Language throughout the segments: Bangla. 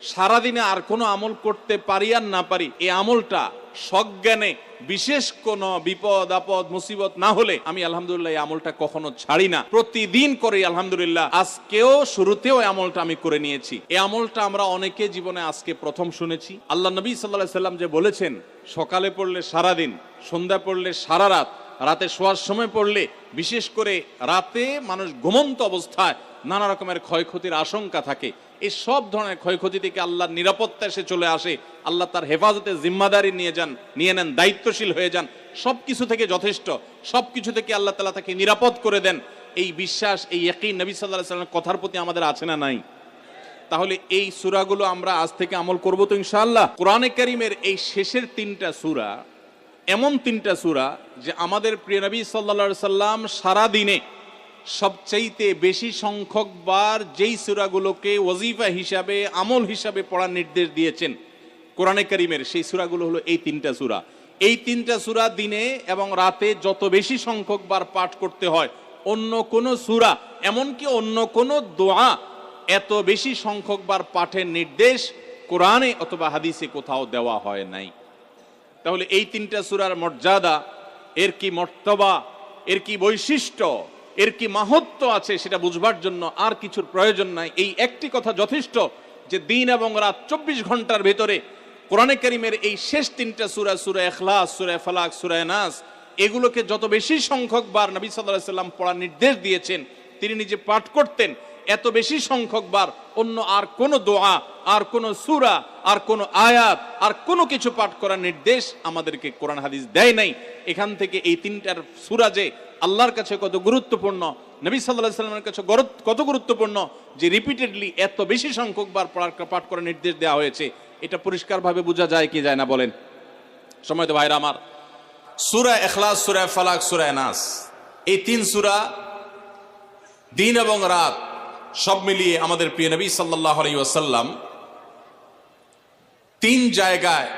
সারাদিনে আর কোনো আমল করতে পারি আর না পারি, এই আমলটা সজ্ঞানে বিশেষ কোন বিপদ আপদ মুসিবত না হলে আমি আলহামদুলিল্লাহ এই আমলটা কখনো ছাড়ি না, প্রতিদিন করি আলহামদুলিল্লাহ। আজকেও শুরুতেও এই আমলটা আমি করে নিয়েছি। এই আমলটা আমরা অনেকে জীবনে আজকে প্রথম শুনেছি। আল্লাহ নবী সাল্লাল্লাহু আলাইহি সাল্লাম যে বলেছেন, সকালে পড়লে সারাদিন, সন্ধ্যা পড়লে সারা রাত, রাতে শোয়ার সময় পড়লে, বিশেষ করে রাতে মানুষ ঘুমন্ত অবস্থায় নানা রকমের ক্ষয়ক্ষতির আশঙ্কা থাকে, এই সব ধরনের ক্ষয়ক্ষতি থেকে আল্লাহর নিরাপত্তা এসে চলে আসে। আল্লাহ তার হেফাজতে জিম্মাদারি নিয়ে নেন, দায়িত্বশীল হয়ে যান। সবকিছু থেকে যথেষ্ট, সবকিছু থেকে আল্লাহ তাআলা তাকে নিরাপদ করে দেন। এই বিশ্বাস, এই ইয়াকিন নবী সাল্লাল্লাহু আলাইহি ওয়াসাল্লামের কথার প্রতি আমাদের আছে না নাই? তাহলে এই সূরাগুলো আমরা আজ থেকে আমল করব তো ইনশাআল্লাহ। কোরআনে কারীমের এই শেষের তিনটা সূরা এমন তিনটা সূরা যে আমাদের প্রিয় নবী সাল্লাল্লাহু আলাইহি সাল্লাম সারা দিনে সবচাইতে বেশি সংখ্যক বার যেই সূরাগুলোকে ওয়াজিফা হিসাবে, আমল হিসাবে পড়ার নির্দেশ দিয়েছেন কোরআনে কারীমের, সেই সূরাগুলো হলো এই তিনটা সূরা। এই তিনটা সূরা দিনে এবং রাতে যত বেশি সংখ্যক বার পাঠ করতে হয়, অন্য কোন সূরা, এমনকি অন্য কোন দোয়া এত বেশি সংখ্যক বার পাঠের নির্দেশ কোরআনে অথবা হাদিসে কোথাও দেওয়া হয় নাই। তাহলে এই তিনটা সূরার মর্যাদা, এর কি মর্তবা, এর কি বৈশিষ্ট্য, এর কি মাহাত্ম্য আছে সেটা বুঝবার জন্য আর কিছুর প্রয়োজন নাই। এই একটি কথা যথেষ্ট যে দিন এবং রাত 24 ঘন্টার ভেতরে কোরআনে কারীমের এই শেষ তিনটা সূরা, সূরা ইখলাস, সূরা ফালাক, সূরা নাস, এগুলোকে যত বেশি সংখ্যক বার নবী সাল্লাল্লাহু আলাইহি সাল্লাম পড়ার নির্দেশ দিয়েছেন, তিনি নিজে পাঠ করতেন, এত বেশি সংখ্যক বার অন্য আর কোন দোয়া, আর কোন সূরা, আর কোন আয়াত, আর কোনো কিছু পাঠ করার নির্দেশ আমাদেরকে কোরআন হাদিস দেয় নাই। এখান থেকে এই তিনটার সূরা যে আল্লাহর কাছে কত গুরুত্বপূর্ণ, নবী সাল্লাল্লাহু আলাইহি সাল্লামের কাছে কত গুরুত্বপূর্ণ, যে রিপিটেডলি এত বেশি সংখ্যক বার পাঠ করার নির্দেশ দেওয়া হয়েছে, এটা পরিষ্কারভাবে বোঝা যায় কি যায় না বলেন? সময় তো ভাইরা আমার, সূরা ইখলাস, সূরা ফালাক, সূরা নাস, এই তিন সূরা দিন এবং রাত সব মিলিয়ে আমাদের প্রিয় নবী সাল্লাল্লাহু আলাইহি ওয়াসাল্লাম তিন জায়গায়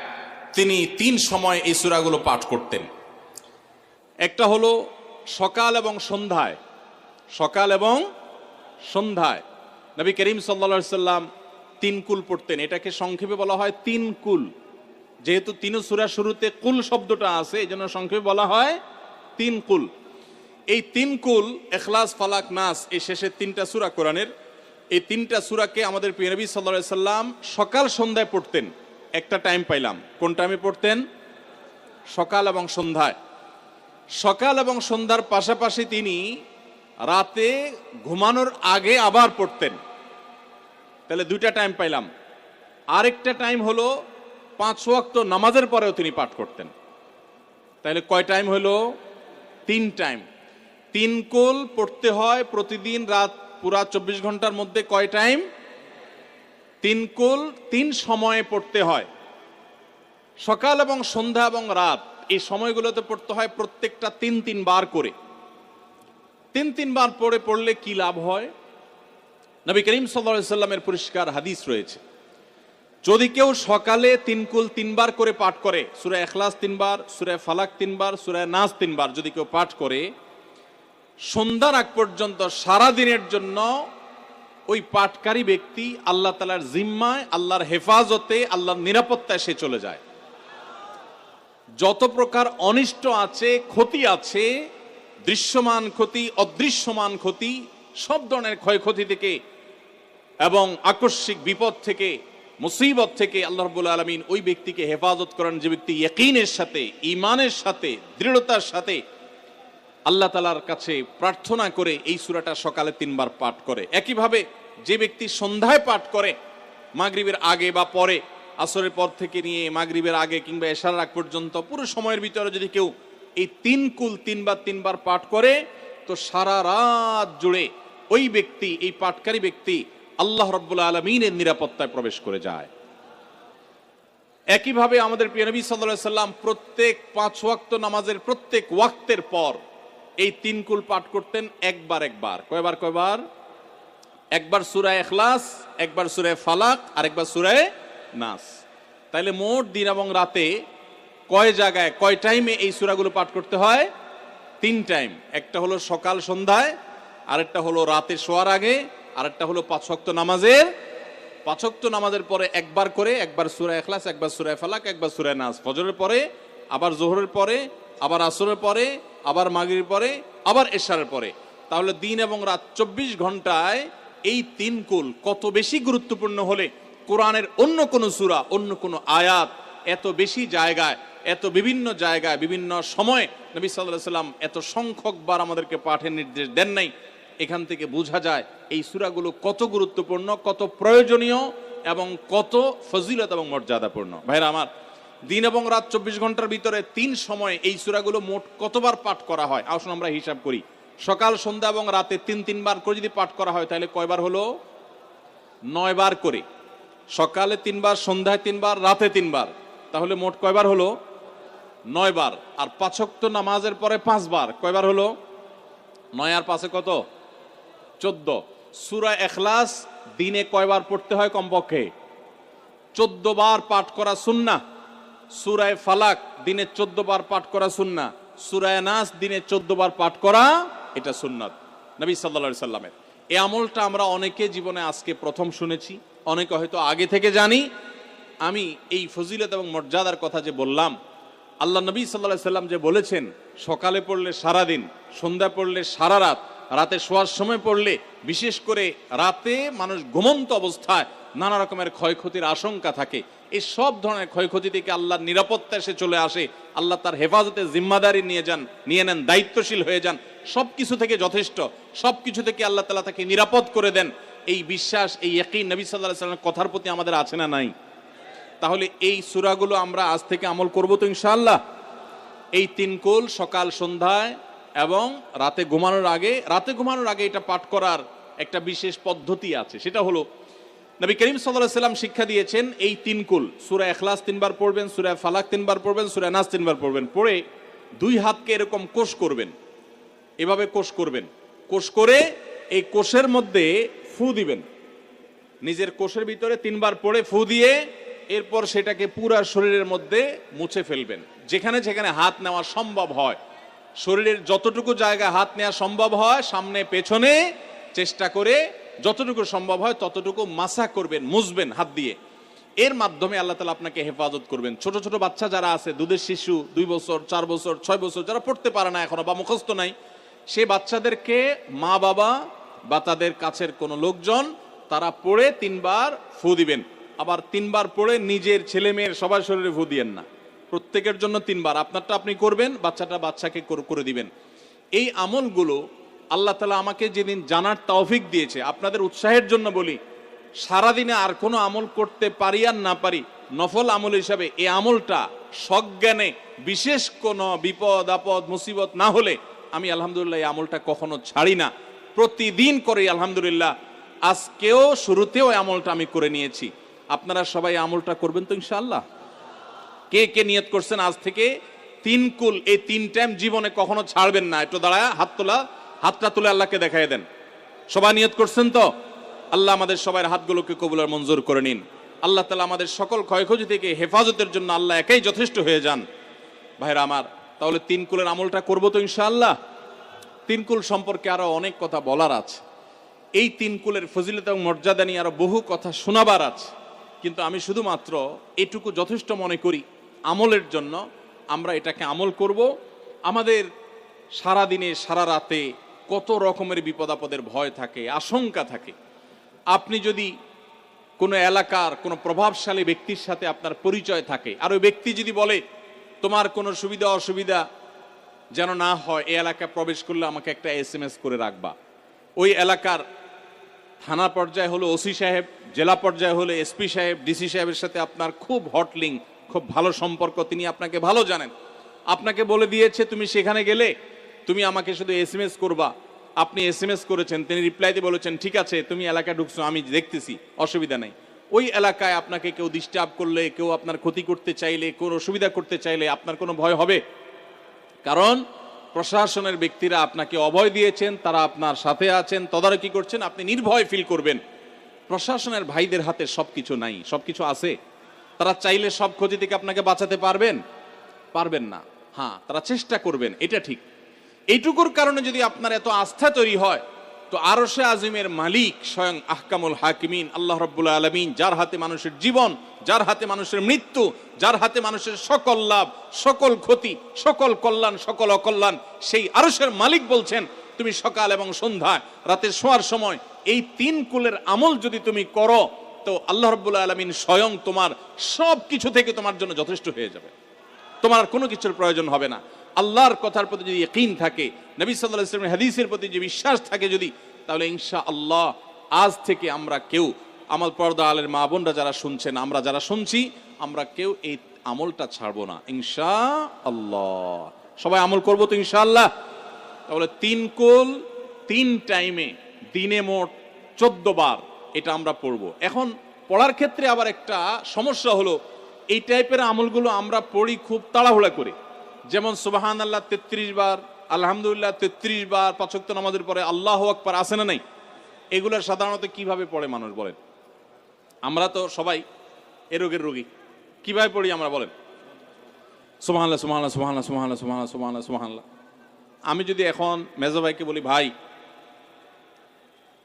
তিনি তিন সময় এই সূরাগুলো পাঠ করতেন। একটা হলো সকাল এবং সন্ধ্যায়, সকাল এবং সন্ধ্যায় নবী করিম সাল্লাল্লাহু আলাইহি সাল্লাম তিন কুল পড়তেন। এটাকে সংক্ষেপে বলা হয় তিন কুল। যেহেতু তিন সূরা শুরুতে কুল শব্দটা আছে, এজন্য সংক্ষেপে বলা হয় তিন কুল। এই তিন কুল, ইখলাস, ফালাক, নাস, এই শেষের তিনটা সূরা কোরআনের, এই তিনটা সূরাকে আমাদের প্রিয় নবী সাল্লাল্লাহু আলাইহি সাল্লাম সকাল সন্ধ্যায় পড়তেন। একটা টাইম পাইলাম, কোন টাইমে পড়তেন? সকাল এবং সন্ধ্যায়। সকাল এবং সন্ধ্যার পাশাপাশি তিনি রাতে ঘুমানোর আগে আবার পড়তেন। তাহলে দুইটা টাইম পাইলাম। আরেকটা টাইম হলো 5 ওয়াক্ত নামাজের পরেও তিনি পাঠ করতেন। তাহলে কয় টাইম হলো? 3 টাইম। 3 কুল পড়তে হয় প্রতিদিন, রাত পুরা 24 ঘন্টার মধ্যে কয় টাইম? 3 কুল 3 সময়ে পড়তে হয়। সকাল এবং সন্ধ্যা এবং রাত এই সময়গুলোতে পড়তে হয় প্রত্যেকটা 3 বার করে। 3 বার পড়লে কি লাভ হয়? নবী করিম সাল্লাল্লাহু আলাইহি সাল্লামের পরিষ্কার হাদিস রয়েছে, যদি কেউ সকালে 3 কুল 3 বার করে পাঠ করে, সূরা ইখলাস 3 বার, সূরা ফালাক 3 বার, সূরা নাস 3 বার যদি কেউ পাঠ করে, সন্ধ্যার আগ পর্যন্ত সারা দিনের জন্য ওই পাঠকারী ব্যক্তি আল্লাহ তাআলার জিম্মায়, আল্লাহর হেফাজতে, আল্লাহর নিরাপত্তায় সে চলে যায়। যত প্রকার অনিষ্ট আছে, ক্ষতি আছে, দৃশ্যমান ক্ষতি, অদৃশ্যমান ক্ষতি, সব ধরনের ক্ষয়ক্ষতি থেকে এবং আকস্মিক বিপদ থেকে, মুসিবত থেকে আল্লাহ রাব্বুল আলামিন ওই ব্যক্তিকে হেফাজত করেন, যে ব্যক্তি ইয়াকিনের সাথে, ঈমানের সাথে, দৃঢ়তার সাথে আল্লাহ তাআলার কাছে প্রার্থনা করে এই সূরাটা সকালে 3 বার পাঠ করে। একইভাবে যে ব্যক্তি সন্ধ্যায় পাঠ করে, মাগরিবের আগে বা পরে, আসরের পর থেকে নিয়ে মাগরিবের আগে কিংবা এশার আগ পর্যন্ত পুরো সময়ের ভিতরে যদি কেউ এই 3 কুল 3 বার পাঠ করে, তো সারা রাত জুড়ে ওই ব্যক্তি, এই পাঠকারী ব্যক্তি আল্লাহ রাব্বুল আলামিনের নিরাপত্তায় প্রবেশ করে যায়। একইভাবে আমাদের প্রিয় নবী সাল্লাল্লাহু আলাইহি সাল্লাম প্রত্যেক 5 ওয়াক্ত নামাজের প্রত্যেক ওয়াক্তের পর এই 3 কুল পাঠ করতেন একবার। কয়বার? একবার সূরা ইখলাস, একবার সূরা ফালাক, আর একবার সূরা নাস। তাইলে মোট দিন এবং রাতে কয় জায়গায়, কয় টাইমে এই সূরাগুলো পাঠ করতে হয়? 3 টাইম। একটা হলো সকাল সন্ধ্যায়, আরেকটা হলো রাতে শোয়ার আগে, আরেকটা হলো 5 ওয়াক্ত নামাজের 5 ওয়াক্ত নামাজের পরে একবার করে, একবার সূরা ইখলাস, একবার সূরা ফালাক, একবার সূরা নাস, ফজরের পরে, আবার যোহরের পরে, আবার আসরের পরে, আবার মাগরিবের পরে, আবার এশারের পরে। তাহলে দিন এবং রাত 24 ঘন্টায় এই 3 কুল কত বেশি গুরুত্বপূর্ণ হলে কোরআনের অন্য কোন সূরা, অন্য কোন আয়াত এত বেশি জায়গায়, এত বিভিন্ন জায়গায়, বিভিন্ন সময়ে নবী সাল্লাল্লাহু আলাইহি সাল্লাম এত সংখ্যকবার আমাদেরকে পাঠের নির্দেশ দেন নাই। এখান থেকে বোঝা যায় এই সূরাগুলো কত গুরুত্বপূর্ণ, কত প্রয়োজনীয় এবং কত ফজিলত এবং মর্যাদাপূর্ণ। ভাইরা আমার, দিন এবং রাত 24 ঘন্টার ভিতরে 3 সময়ে এই সূরাগুলো মোট কতবার পাঠ করা হয়? আসুন আমরা হিসাব করি। সকাল, সন্ধ্যা এবং রাতে 3 বার করে যদি পাঠ করা হয় তাহলে কয়বার হলো? 9 বার করে। সকালে 3 বার, সন্ধ্যায় 3 বার, রাতে 3 বার, তাহলে মোট কয়বার হলো? 9 বার। আর 5 ওয়াক্ত নামাজের পরে 5 বার, কয়বার হলো? 9 আর 5 কত? 14। সূরা ইখলাস দিনে কয়বার পড়তে হয়? কমপক্ষে 14 বার পাঠ করা সুন্নাহ। সূরা ফালাক দিনে 14 বার পাঠ করা সুন্নাহ। সূরা নাস দিনে 14 বার পাঠ করা, এটা সুন্নাত নবী সাল্লাল্লাহু আলাইহি সাল্লামের। এই আমলটা আমরা অনেকে জীবনে আজকে প্রথম শুনেছি, অনেকে হয়তো আগে থেকে জানি। আমি এই ফজিলত এবং মর্যাদার কথা যে বললাম, আল্লাহ নবী সাল্লাল্লাহু আলাইহি সাল্লাম যে বলেছেন সকালে পড়লে সারা দিন, সন্ধ্যা পড়লে সারা রাত, রাতে শোয়ার সময় পড়লে, বিশেষ করে রাতে মানুষ ঘুমন্ত অবস্থায় নানা রকমের ক্ষয়ক্ষতির আশঙ্কা থাকে, এই সব ধরনের ক্ষয়ক্ষতি থেকে আল্লাহর নিরাপত্তা এসে চলে আসে। আল্লাহ তার হেফাজতে জিম্মাদারি নিয়ে নেন, দায়িত্বশীল হয়ে যান, সবকিছু থেকে যথেষ্ট, সবকিছু থেকে আল্লাহ তাআলা তাকে নিরাপদ করে দেন। এই বিশ্বাস, এই ইয়াকিন নবী সাল্লাল্লাহু আলাইহি সাল্লামের কথার প্রতি আমাদের আছে না নাই? তাহলে এই সূরাগুলো আমরা আজ থেকে আমল করব তো ইনশাআল্লাহ। এই 3 কুল সকাল, সন্ধ্যায় এবং রাতে ঘুমানোর আগে এটা পাঠ করার একটা বিশেষ পদ্ধতি আছে। সেটা হলো নবী করিম সাল্লাল্লাহু আলাইহি সাল্লাম শিক্ষা দিয়েছেন এই 3 কুল। সূরা ইখলাস 3 বার পড়বেন, সূরা ফালাক 3 বার পড়বেন, সূরা নাস 3 বার পড়বেন। পড়ে 2 হাতকে এরকম কোষ করবেন, এভাবে কোষ করবেন। কোষ করে এই কোষের মধ্যে ফু দিবেন, নিজের কোষের ভিতরে 3 বার পড়ে ফু দিয়ে এরপর সেটাকে পুরা শরীরের মধ্যে মুছে ফেলবেন। যেখানে যেখানে হাত নেওয়া সম্ভব হয়, শরীরের যতটুকু জায়গায় হাত নেওয়া সম্ভব হয়, সামনে পেছনে চেষ্টা করে যতটুকু সম্ভব হয় ততটুকু মাসা করবেন, মুছবেন হাত দিয়ে। এর মাধ্যমে আল্লাহ তাআলা আপনাকে হেফাজত করবেন। ছোট ছোট বাচ্চা যারা আছে, দুধের শিশু, 2 বছর, 4 বছর, 6 বছর, যারা পড়তে পারে না এখনো বা মুখস্থ নাই, সে বাচ্চাদেরকে মা বাবা বা তাদের কাছের কোনো লোকজন তারা পড়ে 3 বার ফু দিবেন। আবার 3 বার পড়ে নিজের ছেলে মেয়ের সবার শরীরে ফু দিয়েন না, প্রত্যেকের জন্য 3 বার। আপনারটা আপনি করবেন, বাচ্চাকে করে দিবেন। এই আমলগুলো আল্লাহ তাআলা আমাকে যেদিন জানার তৌফিক দিয়েছে, আপনাদের উৎসাহের জন্য বলি, সারাদিনে আর কোনো আমল করতে পারি আর না পারি, নফল আমল হিসাবে এই আমলটা সজ্ঞানে, বিশেষ কোনো বিপদ আপদ মুসিবত না হলে আমি আলহামদুলিল্লাহ এই আমলটা কখনো ছাড়ি না, প্রতিদিন করি আলহামদুলিল্লাহ। আজকেও শুরুতেও এই আমলটা আমি করে নিয়েছি। আপনারা সবাই আমলটা করবেন তো ইনশাআল্লাহ? কে কে নিয়ত করছেন আজ থেকে 3 কুল এই 3 টাইম জীবনে কখনো ছাড়বেন না? একটু দাঁড়ায় হাতটা তুলে আল্লাহকে দেখাই দেন। সবাই নিয়ত করছেন তো? আল্লাহ আমাদের সবার হাতগুলোকে কবুল আর মঞ্জুর করে নিন। আল্লাহ তাআলা আমাদের সকল ক্ষয়ক্ষতি থেকে হেফাজতের জন্য আল্লাহ একাই যথেষ্ট হয়ে যান। ভাইরা আমার, তাহলে 3 কুলের আমলটা করব তো ইনশাআল্লাহ। 3 কুল সম্পর্কে আরো অনেক কথা বলার আছে, এই 3 কুলের ফজিলত এবং মর্যাদা নিয়ে আরো বহু কথা শোনাবার আছে, কিন্তু আমি শুধুমাত্র এটুকু যথেষ্ট মনে করি আমলের জন্য। আমরা এটাকে আমল করব। আমাদের সারা দিনে সারা রাতে কত রকমের বিপদ আপদের ভয় থাকে, আশঙ্কা থাকে। আপনি যদি কোনো এলাকার কোনো প্রভাবশালী ব্যক্তির সাথে আপনার পরিচয় থাকে, আর ওই ব্যক্তি যদি বলে তোমার কোনো সুবিধা অসুবিধা যেন না হয়, এই এলাকায় প্রবেশ করলে আমাকে একটা SMS করে রাখবা। ওই এলাকার থানা পর্যায়ে হলো ওসি সাহেব, জেলা পর্যায়ে হলে SP সাহেব, DC সাহেবের সাথে আপনার খুব হট লিঙ্ক, খুব ভালো সম্পর্ক, তিনি আপনাকে ভালো জানেন। আপনাকে বলে দিয়েছে তুমি সেখানে গেলে তুমি আমাকে শুধু SMS করবা। আপনি SMS করেছেন, তিনি রিপ্লাই দিয়ে বলেছেন ঠিক আছে তুমি এলাকায় ঢুকছো, আমি দেখতেছি, অসুবিধা নাই। ওই এলাকায় আপনাকে কেউ ডিস্টার্ব করলে, কেউ আপনার ক্ষতি করতে চাইলে, কোনো অসুবিধা করতে চাইলে আপনার কোনো ভয় হবে? কারণ প্রশাসনের ব্যক্তিরা আপনাকে অভয় দিয়েছেন, তারা আপনার সাথে আছেন, তদারকি করছেন, আপনি নির্ভয় ফিল করবেন। প্রশাসনের ভাইদের হাতে সবকিছু নাই, সবকিছু আছে। তারা চাইলে সব ক্ষতি থেকে আপনাকে বাঁচাতে পারবেন না। হ্যাঁ, তারা চেষ্টা করবেন, এটা ঠিক। এইটুকুর কারণে যদি আপনার এত আস্থা তৈরি হয়, তো আরশে আজিমের মালিক স্বয়ং আহকামুল হাকিমিন আল্লাহ রাব্বুল আলামিন, যার হাতে মানুষের জীবন, যার হাতে মানুষের মৃত্যু, যার হাতে মানুষের সকল লাভ, সকল ক্ষতি, সকল কল্যাণ, সকল অকল্যাণ, সেই আরশের মালিক বলছেন তুমি সকাল এবং সন্ধ্যায় রাতে শোয়ার সময় এই 3 কুলের আমল যদি তুমি করো তো আল্লাহ রাব্বুল আলামিন স্বয়ং তোমার সব কিছু থেকে তোমার জন্য যথেষ্ট হয়ে যাবে, তোমার আর কোনো কিছুর প্রয়োজন হবে না। আল্লাহর কথার প্রতি যদি ইয়াকিন থাকে, নবী সাল্লাল্লাহু আলাইহি ওয়াসাল্লামের হাদিসের প্রতি যে বিশ্বাস থাকে যদি, তাহলে ইনশাআল্লাহ আজ থেকে আমরা কেউ, আমার পর্দা আলের মা বোনরা যারা শুনছেন, আমরা যারা শুনছি, আমরা কেউ এই আমলটা ছাড়বো না ইনশাআল্লাহ। সবাই আমল করবো তো ইনশাআল্লাহ? তাহলে 3 কুল 3 টাইমে দিনে মোট 14 বার এটা আমরা পড়বো। এখন পড়ার ক্ষেত্রে আবার একটা সমস্যা হলো, এই টাইপের আমলগুলো আমরা পড়ি খুব তাড়াহুড়া করে। যেমন সুবহানাল্লাহ 33 বার, আলহামদুলিল্লাহ 33 বার, 5 ওয়াক্ত নামাজের পরে আল্লাহু আকবার আছে না নাই? এগুলো সাধারণত কিভাবে পড়ে মানুষ বলেন? আমরা তো সবাই এ রোগের রোগী। কিভাবে পড়ি আমরা বলেন? সুবহানাল্লাহ সুবহানাল্লাহ সুবহানাল্লাহ সুবহানাল্লাহ সুবহানাল্লাহ সুবহানাল্লাহ সুবহানাল্লাহ। আমি যদি এখন মেজো ভাইকে বলি, ভাই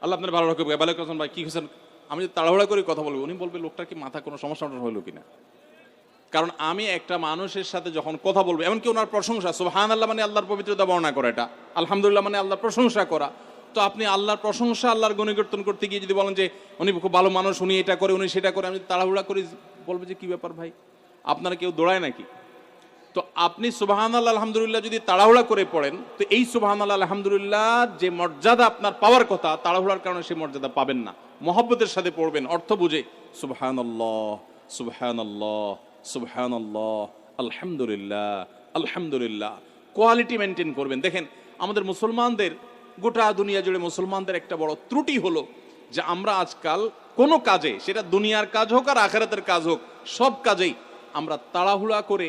আল্লাহ আপনার ভালো রাখবে, ভালো করছেন ভাই, কি হয়েছেন, আমি যদি তাড়াহুড়া করে কথা বলবো, উনি বলবে লোকটার কি মাথা কোনো সমস্যা হলো কিনা। কারণ আমি একটা মানুষের সাথে যখন কথা বলবো, এমনকি ওনার প্রশংসা, সুবহানাল্লাহ মানে আল্লাহর পবিত্রতা বর্ণনা করা, এটা আলহামদুলিল্লাহ মানে আল্লাহর প্রশংসা করা, তো আপনি আল্লাহর প্রশংসা, আল্লাহর গুণকীর্তন করতে গিয়ে যদি বলেন যে উনি খুব ভালো মানুষ, উনি এটা করে, উনি সেটা করে, আমি তাড়াহুড়া করে বলবো যে কি ব্যাপার ভাই, আপনারা কেউ দৌড়ায় নাকি? তো আপনি সুবহানাল্লাহ আলহামদুলিল্লাহ যদি তাড়াহুড়া করে পড়েন, তো এই সুবহানাল্লাহ আলহামদুলিল্লাহ যে মর্যাদা আপনার পাওয়ার কথা, তাড়াহুড়ার কারণে সেই মর্যাদা পাবেন না। মহব্বতের সাথে পড়বেন, অর্থ বুঝে, সুবহানাল্লাহ সুবহানাল্লাহ সুবহানাল্লাহ আলহামদুলিল্লাহ আলহামদুলিল্লাহ, কোয়ালিটি মেনটেন করবেন। দেখেন আমাদের মুসলমানদের, গোটা দুনিয়া জুড়ে মুসলমানদের একটা বড় ত্রুটি হলো যে আমরা আজকাল কোনো কাজে, সেটা দুনিয়ার কাজ হোক আর আখিরাতের কাজ হোক, সব কাজেই আমরা তাড়াহুড়া করে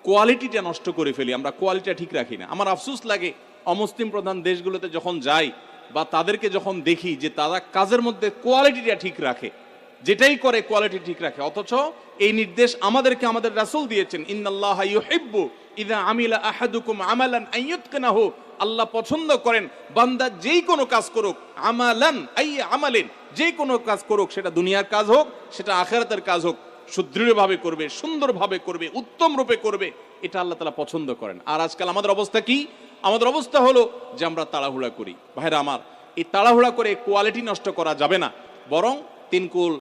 কোয়ালিটিটা নষ্ট করে ফেলি, আমরা কোয়ালিটিটা ঠিক রাখি না। আমার আফসোস লাগে অমুসলিম প্রধান দেশগুলোতে যখন যাই বা তাদেরকে যখন দেখি যে তারা কাজের মধ্যে কোয়ালিটিটা ঠিক রাখে, যেটাই করে কোয়ালিটি ঠিক রাখে, অথচ এই নির্দেশ আমাদেরকে আমাদের রাসূল দিয়েছেন, ইন্নাল্লাহা ইউহিব্বু ইযা আমিলা আহাদুকুম আমালান আন ইউতকিনাহু, আল্লাহ পছন্দ করেন বান্দা যেই কোনো কাজ করুক, আমালান আই আমালিন, যেই কোনো কাজ করুক, সেটা দুনিয়ার কাজ হোক, সেটা আখিরাতের কাজ হোক, সুদৃঢ়ভাবে করবে, সুন্দরভাবে করবে, উত্তম রূপে করবে, এটা আল্লাহ তাআলা পছন্দ করেন। আর আজকাল আমাদের অবস্থা কি? আমাদের অবস্থা হলো যে আমরা তাড়াহুড়া করি। ভাইরা আমার, এই তাড়াহুড়া করে কোয়ালিটি নষ্ট করা যাবে না, বরং 3 কুল